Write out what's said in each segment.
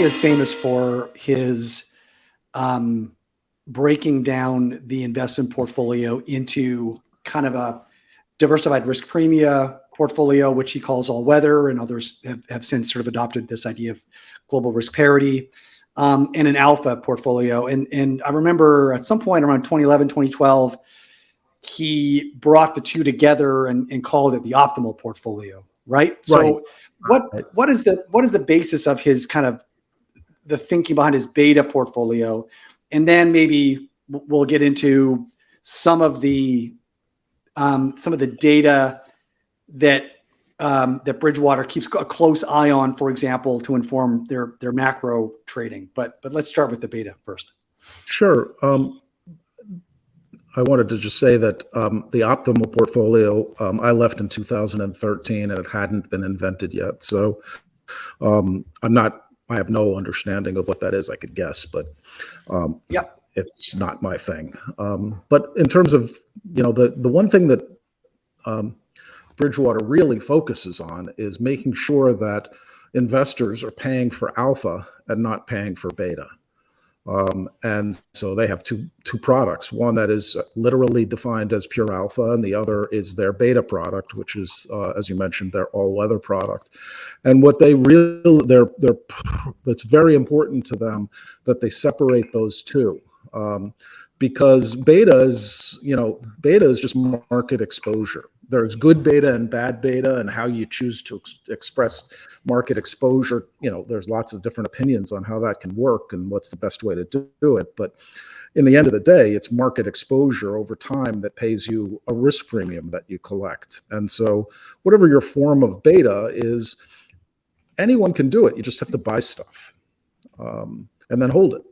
is famous for his breaking down the investment portfolio into kind of a diversified risk premia portfolio, which he calls all weather, and others have since sort of adopted this idea of global risk parity, and an alpha portfolio. And I remember at some point around 2011, 2012, he brought the two together and called it the optimal portfolio, right? So what is the basis of his kind of the thinking behind his beta portfolio? And then maybe we'll get into some of the data that that Bridgewater keeps a close eye on, for example, to inform their macro trading. But let's start with the beta first. Sure. I wanted to just say that the optimal portfolio I left in 2013, and it hadn't been invented yet. So I have no understanding of what that is. I could guess, but it's not my thing. But in terms of, the one thing that Bridgewater really focuses on is making sure that investors are paying for alpha and not paying for beta. And so they have two products, one that is literally defined as pure alpha, and the other is their beta product, which is, as you mentioned, their all-weather product. And what they that's very important to them that they separate those two, because beta is just market exposure. There's good beta and bad beta, and how you choose to express market exposure. There's lots of different opinions on how that can work and what's the best way to do it. But in the end of the day, it's market exposure over time that pays you a risk premium that you collect. And so whatever your form of beta is, anyone can do it. You just have to buy stuff and then hold it.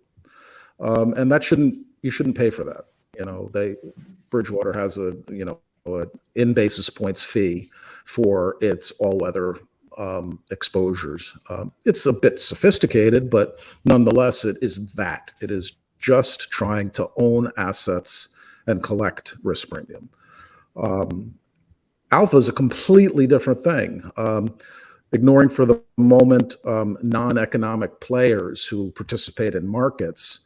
And you shouldn't pay for that. Bridgewater has a in basis points fee for its all-weather exposures. It's a bit sophisticated, but nonetheless, it is that. It is just trying to own assets and collect risk premium. Alpha is a completely different thing. Ignoring for the moment non-economic players who participate in markets,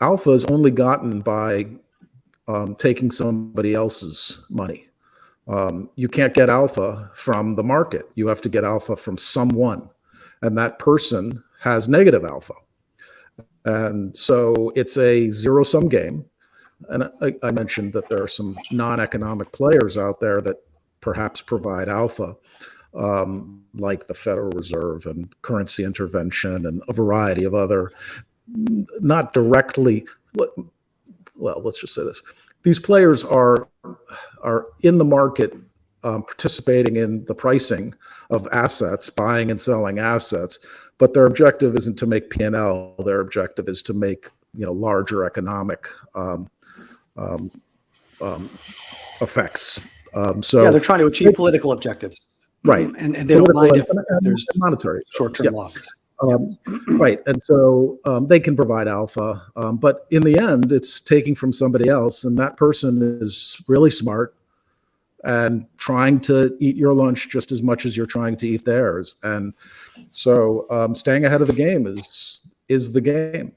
alpha is only gotten by taking somebody else's money. You can't get alpha from the market. You have to get alpha from someone, and that person has negative alpha. And so it's a zero-sum game. And I mentioned that there are some non-economic players out there that perhaps provide alpha, like the Federal Reserve and currency intervention and a variety of other, not directly, well, let's just say this. These players are in the market, participating in the pricing of assets, buying and selling assets, but their objective isn't to make P&L. Their objective is to make larger economic effects. So they're trying to achieve political objectives, right? And they don't mind if there's monetary short-term losses. Right. And so they can provide alpha, but in the end, it's taking from somebody else. And that person is really smart and trying to eat your lunch just as much as you're trying to eat theirs. And so staying ahead of the game is the game.